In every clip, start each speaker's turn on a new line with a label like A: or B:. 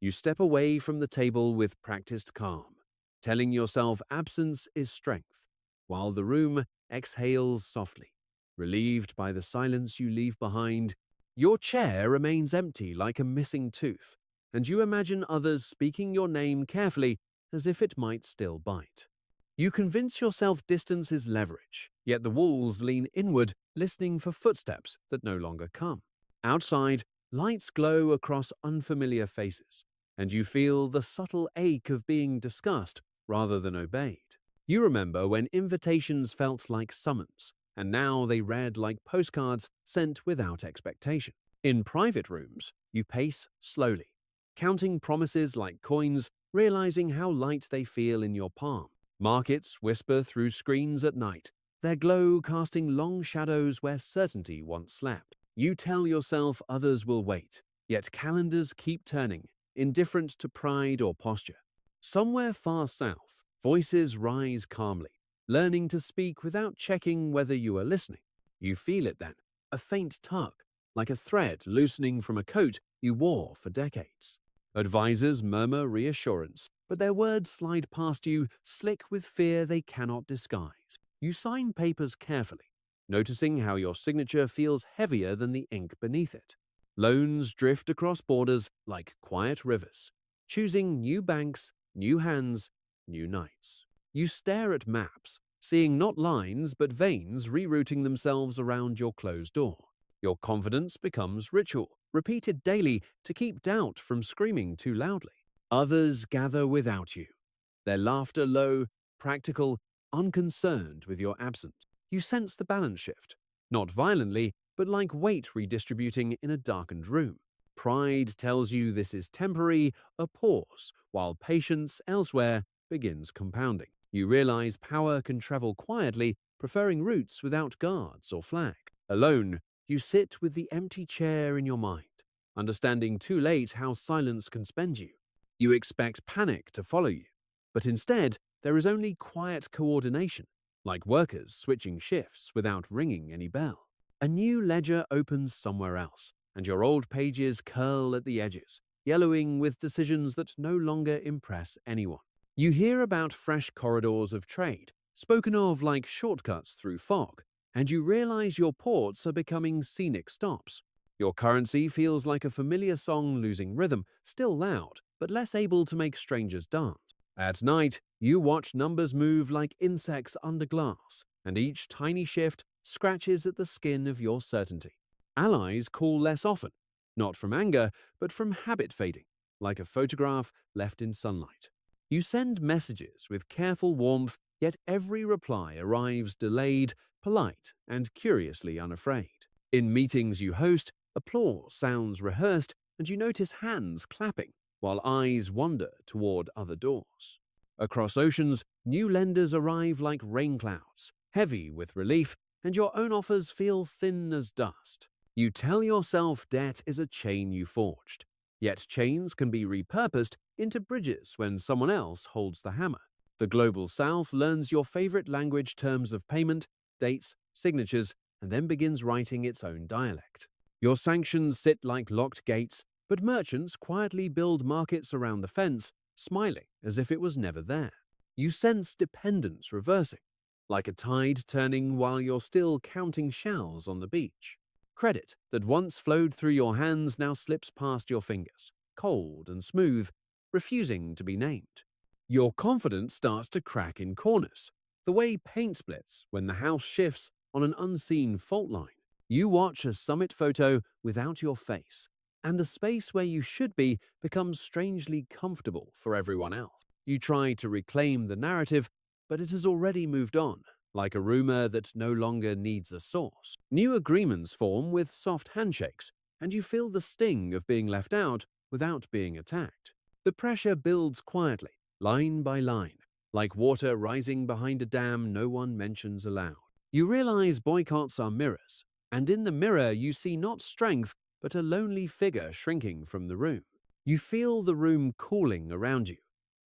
A: You step away from the table with practiced calm, telling yourself absence is strength, while the room exhales softly. Relieved by the silence you leave behind, your chair remains empty like a missing tooth, and you imagine others speaking your name carefully as if it might still bite. You convince yourself distance is leverage, yet the walls lean inward, listening for footsteps that no longer come. Outside, lights glow across unfamiliar faces, and you feel the subtle ache of being discussed rather than obeyed. You remember when invitations felt like summons, and now they read like postcards sent without expectation. In private rooms, you pace slowly, counting promises like coins, realizing how light they feel in your palm. Markets whisper through screens at night, their glow casting long shadows where certainty once slept. You tell yourself others will wait, yet calendars keep turning, indifferent to pride or posture. Somewhere far south, voices rise calmly, learning to speak without checking whether you are listening. You feel it then, a faint tug, like a thread loosening from a coat you wore for decades. Advisors murmur reassurance, but their words slide past you, slick with fear they cannot disguise. You sign papers carefully, noticing how your signature feels heavier than the ink beneath it. Loans drift across borders like quiet rivers, choosing new banks, new hands, new nights. You stare at maps, seeing not lines but veins rerouting themselves around your closed door. Your confidence becomes ritual, repeated daily to keep doubt from screaming too loudly. Others gather without you, their laughter low, practical, unconcerned with your absence. You sense the balance shift, not violently, but like weight redistributing in a darkened room. Pride tells you this is temporary, a pause, while patience elsewhere begins compounding. You realize power can travel quietly, preferring routes without guards or flag. Alone, you sit with the empty chair in your mind, understanding too late how silence can spend you. You expect panic to follow you, but instead, there is only quiet coordination, like workers switching shifts without ringing any bell. A new ledger opens somewhere else, and your old pages curl at the edges, yellowing with decisions that no longer impress anyone. You hear about fresh corridors of trade, spoken of like shortcuts through fog, and you realize your ports are becoming scenic stops. Your currency feels like a familiar song losing rhythm, still loud, but less able to make strangers dance. At night, you watch numbers move like insects under glass, and each tiny shift scratches at the skin of your certainty. Allies call less often, not from anger, but from habit fading, like a photograph left in sunlight. You send messages with careful warmth, yet every reply arrives delayed, polite, and curiously unafraid. In meetings you host, applause sounds rehearsed, and you notice hands clapping, while eyes wander toward other doors. Across oceans, new lenders arrive like rain clouds, heavy with relief, and your own offers feel thin as dust. You tell yourself debt is a chain you forged, yet chains can be repurposed into bridges when someone else holds the hammer. The global south learns your favorite language terms of payment, dates, signatures, and then begins writing its own dialect. Your sanctions sit like locked gates, but merchants quietly build markets around the fence, smiling as if it was never there. You sense dependence reversing, like a tide turning while you're still counting shells on the beach. Credit that once flowed through your hands now slips past your fingers, cold and smooth, refusing to be named. Your confidence starts to crack in corners, the way paint splits when the house shifts on an unseen fault line. You watch a summit photo without your face, and the space where you should be becomes strangely comfortable for everyone else. You try to reclaim the narrative, but it has already moved on, like a rumor that no longer needs a source. New agreements form with soft handshakes, and you feel the sting of being left out without being attacked. The pressure builds quietly, line by line, like water rising behind a dam no one mentions aloud. You realize boycotts are mirrors, and in the mirror you see not strength, but a lonely figure shrinking from the room. You feel the room cooling around you,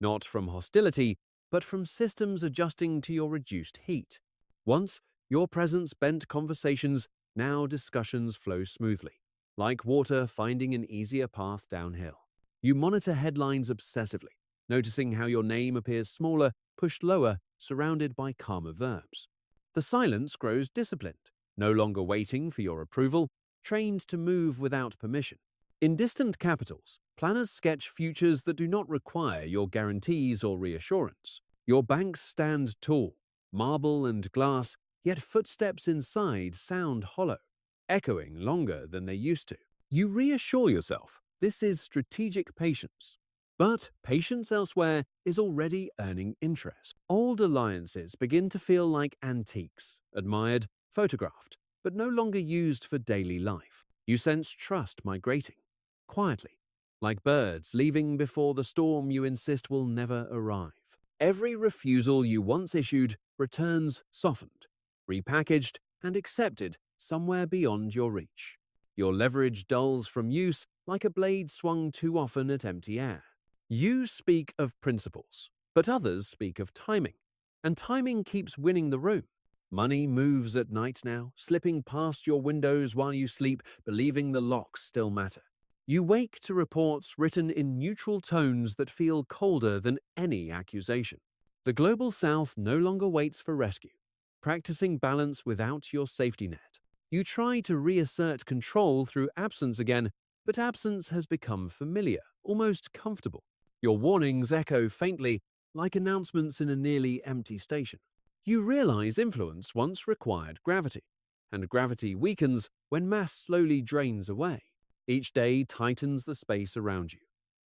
A: not from hostility, but from systems adjusting to your reduced heat. Once, your presence bent conversations, now discussions flow smoothly, like water finding an easier path downhill. You monitor headlines obsessively, noticing how your name appears smaller, pushed lower, surrounded by calmer verbs. The silence grows disciplined, no longer waiting for your approval, trained to move without permission. In distant capitals, planners sketch futures that do not require your guarantees or reassurance. Your banks stand tall, marble and glass, yet footsteps inside sound hollow, echoing longer than they used to. You reassure yourself this is strategic patience. But patience elsewhere is already earning interest. Old alliances begin to feel like antiques, admired, photographed, but no longer used for daily life. You sense trust migrating, quietly, like birds leaving before the storm you insist will never arrive. Every refusal you once issued returns softened, repackaged, and accepted somewhere beyond your reach. Your leverage dulls from use like a blade swung too often at empty air. You speak of principles, but others speak of timing, and timing keeps winning the room. Money moves at night now, slipping past your windows while you sleep, believing the locks still matter. You wake to reports written in neutral tones that feel colder than any accusation. The global south no longer waits for rescue, practicing balance without your safety net. You try to reassert control through absence again, but absence has become familiar, almost comfortable. Your warnings echo faintly, like announcements in a nearly empty station. You realize influence once required gravity, and gravity weakens when mass slowly drains away. Each day tightens the space around you,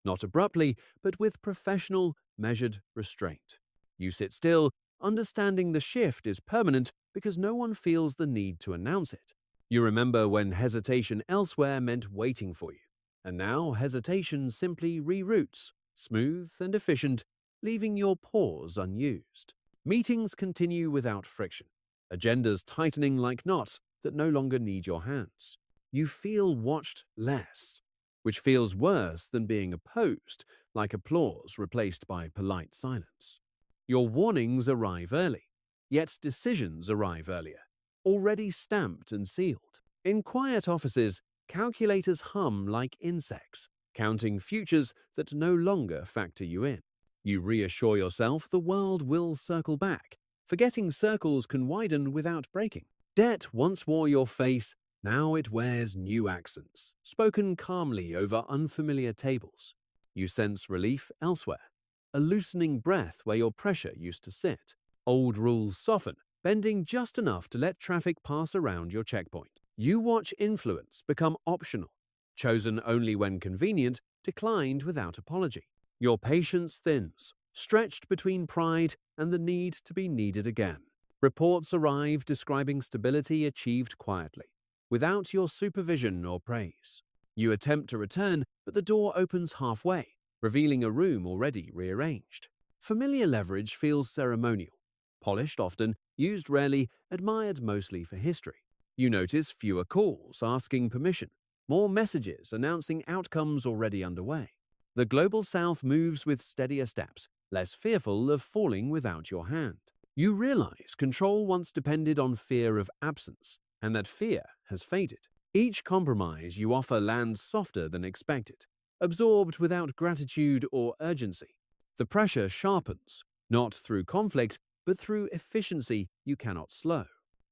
A: not abruptly, but with professional, measured restraint. You sit still, understanding the shift is permanent because no one feels the need to announce it. You remember when hesitation elsewhere meant waiting for you, and now hesitation simply reroutes, smooth and efficient, leaving your pause unused. Meetings continue without friction, agendas tightening like knots that no longer need your hands. You feel watched less, which feels worse than being opposed, like applause replaced by polite silence. Your warnings arrive early, yet decisions arrive earlier, already stamped and sealed. In quiet offices, calculators hum like insects, counting futures that no longer factor you in. You reassure yourself the world will circle back, forgetting circles can widen without breaking. Debt once wore your face, now it wears new accents, spoken calmly over unfamiliar tables. You sense relief elsewhere, a loosening breath where your pressure used to sit. Old rules soften, bending just enough to let traffic pass around your checkpoint. You watch influence become optional, chosen only when convenient, declined without apology. Your patience thins, stretched between pride and the need to be needed again. Reports arrive describing stability achieved quietly, without your supervision or praise. You attempt to return, but the door opens halfway, revealing a room already rearranged. Familiar leverage feels ceremonial, polished often, used rarely, admired mostly for history. You notice fewer calls asking permission, more messages announcing outcomes already underway. The global south moves with steadier steps, less fearful of falling without your hand. You realize control once depended on fear of absence, and that fear has faded. Each compromise you offer lands softer than expected, absorbed without gratitude or urgency. The pressure sharpens, not through conflict, but through efficiency you cannot slow.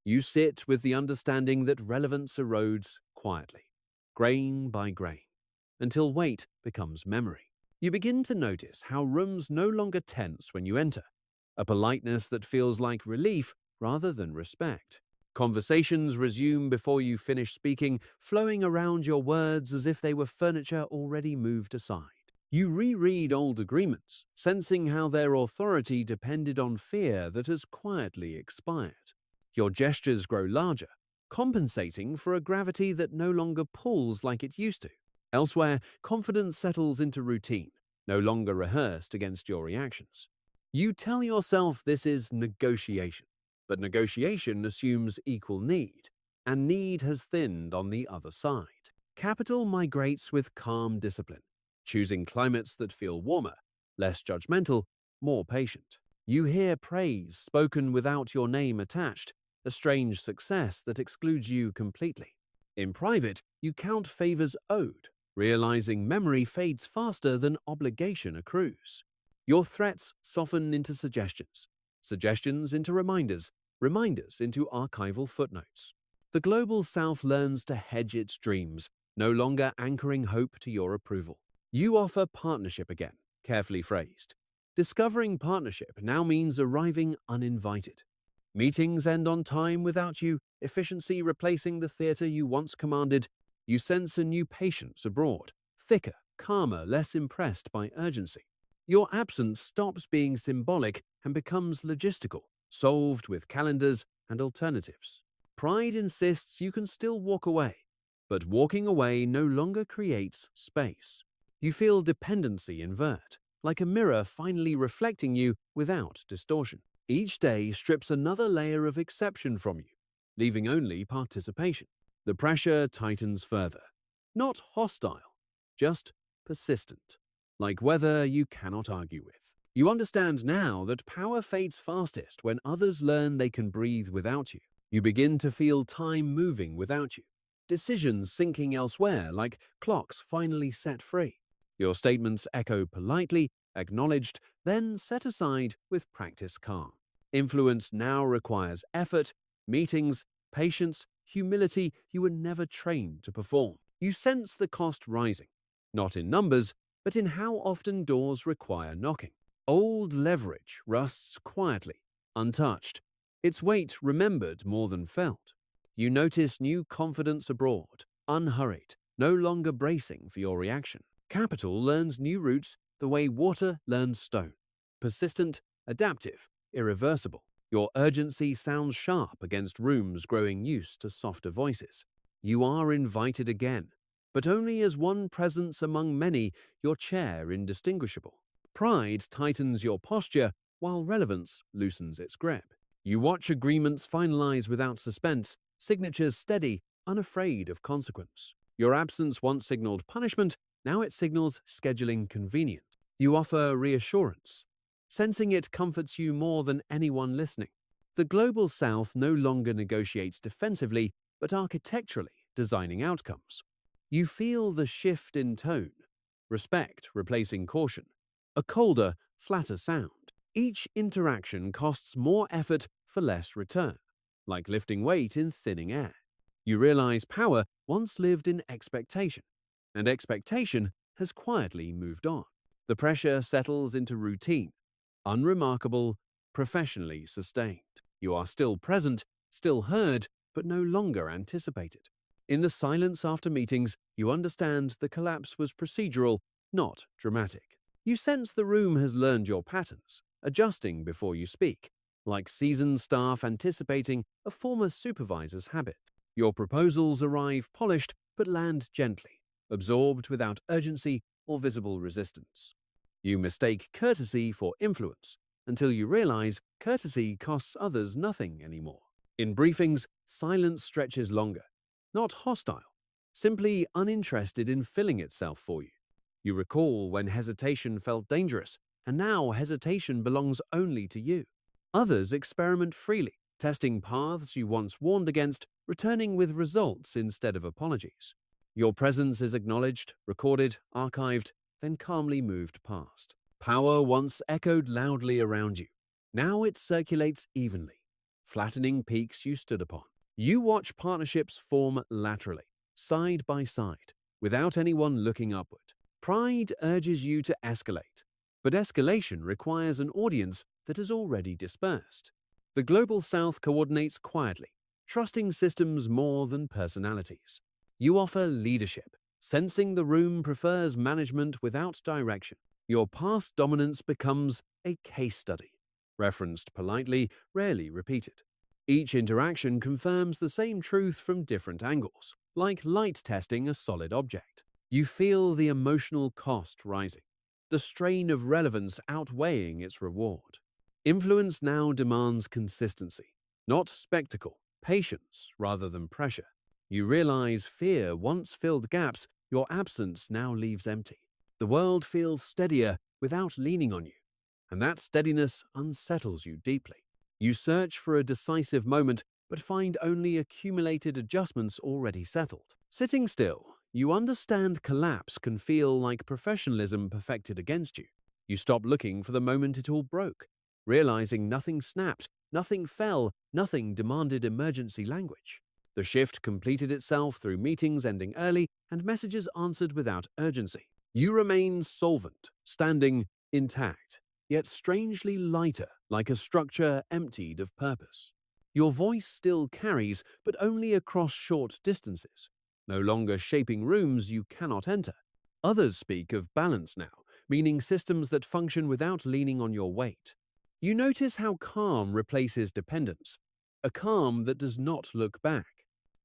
A: You sit with the understanding that relevance erodes quietly, grain by grain, until weight becomes memory. You begin to notice how rooms no longer tense when you enter, a politeness that feels like relief rather than respect. Conversations resume before you finish speaking, flowing around your words as if they were furniture already moved aside. You reread old agreements, sensing how their authority depended on fear that has quietly expired. Your gestures grow larger, compensating for a gravity that no longer pulls like it used to. Elsewhere, confidence settles into routine, no longer rehearsed against your reactions. You tell yourself this is negotiation, but negotiation assumes equal need, and need has thinned on the other side. Capital migrates with calm discipline, choosing climates that feel warmer, less judgmental, more patient. You hear praise spoken without your name attached, a strange success that excludes you completely. In private, you count favors owed, realizing memory fades faster than obligation accrues. Your threats soften into suggestions, suggestions into reminders, reminders into archival footnotes. The global south learns to hedge its dreams, no longer anchoring hope to your approval. You offer partnership again, carefully phrased. Discovering partnership now means arriving uninvited. Meetings end on time without you, efficiency replacing the theatre you once commanded. You sense a new patience abroad, thicker, calmer, less impressed by urgency. Your absence stops being symbolic and becomes logistical, solved with calendars and alternatives. Pride insists you can still walk away, but walking away no longer creates space. You feel dependency invert, like a mirror finally reflecting you without distortion. Each day strips another layer of exception from you, leaving only participation. The pressure tightens further. Not hostile, just persistent, like weather you cannot argue with. You understand now that power fades fastest when others learn they can breathe without you. You begin to feel time moving without you, decisions sinking elsewhere like clocks finally set free. Your statements echo politely, acknowledged, then set aside with practiced calm. Influence now requires effort, meetings, patience, humility you were never trained to perform. You sense the cost rising, not in numbers, but in how often doors require knocking. Old leverage rusts quietly, untouched, its weight remembered more than felt. You notice new confidence abroad, unhurried, no longer bracing for your reaction. Capital learns new routes the way water learns stone. Persistent, adaptive, irreversible. Your urgency sounds sharp against rooms growing used to softer voices. You are invited again, but only as one presence among many, your chair indistinguishable. Pride tightens your posture while relevance loosens its grip. You watch agreements finalize without suspense, signatures steady, unafraid of consequence. Your absence once signaled punishment, now it signals scheduling convenience. You offer reassurance. Sensing it comforts you more than anyone listening. The global south no longer negotiates defensively, but architecturally, designing outcomes. You feel the shift in tone, respect replacing caution, a colder, flatter sound. Each interaction costs more effort for less return, like lifting weight in thinning air. You realize power once lived in expectation, and expectation has quietly moved on. The pressure settles into routine, unremarkable, professionally sustained. You are still present, still heard, but no longer anticipated. In the silence after meetings, you understand the collapse was procedural, not dramatic. You sense the room has learned your patterns, adjusting before you speak, like seasoned staff anticipating a former supervisor's habit. Your proposals arrive polished but land gently, absorbed without urgency or visible resistance. You mistake courtesy for influence until you realize courtesy costs others nothing anymore. In briefings, silence stretches longer, not hostile, simply uninterested in filling itself for you. You recall when hesitation felt dangerous, and now hesitation belongs only to you. Others experiment freely, testing paths you once warned against, returning with results instead of apologies. Your presence is acknowledged, recorded, archived, then calmly moved past. Power once echoed loudly around you. Now it circulates evenly, flattening peaks you stood upon. You watch partnerships form laterally, side by side, without anyone looking upward. Pride urges you to escalate, but escalation requires an audience that has already dispersed. The global south coordinates quietly, trusting systems more than personalities. You offer leadership, sensing the room prefers management without direction. Your past dominance becomes a case study, referenced politely, rarely repeated. Each interaction confirms the same truth from different angles, like light testing a solid object. You feel the emotional cost rising, the strain of relevance outweighing its reward. Influence now demands consistency, not spectacle, patience rather than pressure. You realize fear once filled gaps your absence now leaves empty. The world feels steadier without leaning on you, and that steadiness unsettles you deeply. You search for a decisive moment, but find only accumulated adjustments already settled. Sitting still, You understand collapse can feel like professionalism perfected against you. You stop looking for the moment it all broke, realizing nothing snapped, nothing fell, nothing demanded emergency language. The shift completed itself through meetings ending early and messages answered without urgency. You remain solvent, standing intact, yet strangely lighter, like a structure emptied of purpose. Your voice still carries, but only across short distances, no longer shaping rooms you cannot enter. Others speak of balance now, meaning systems that function without leaning on your weight. You notice how calm replaces dependence, a calm that does not look back.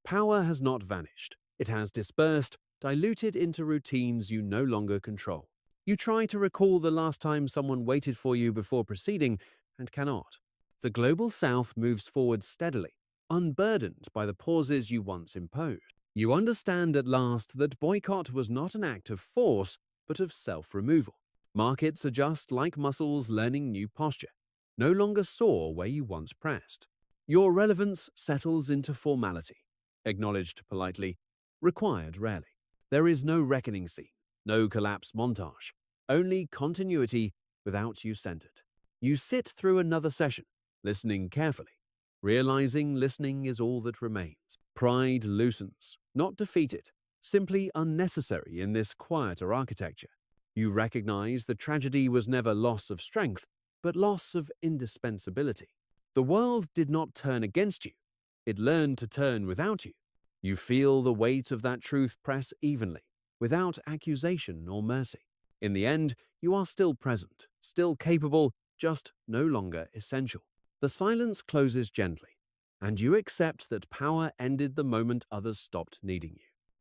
A: Power has not vanished. It has dispersed, diluted into routines you no longer control. You try to recall the last time someone waited for you before proceeding and cannot. The global south moves forward steadily, unburdened by the pauses you once imposed. You understand at last that boycott was not an act of force, but of self-removal. Markets adjust like muscles learning new posture, no longer sore where you once pressed. Your relevance settles into formality, acknowledged politely, required rarely. There is no reckoning scene, no collapse montage, only continuity without you centered. You sit through another session, listening carefully, realizing listening is all that remains. Pride loosens, not defeated, simply unnecessary in this quieter architecture. You recognize the tragedy was never loss of strength, but loss of indispensability. The world did not turn against you. It learned to turn without you. You feel the weight of that truth press evenly, without accusation or mercy. In the end, you are still present, still capable, just no longer essential. The silence closes gently, and you accept that power ended the moment others stopped needing you.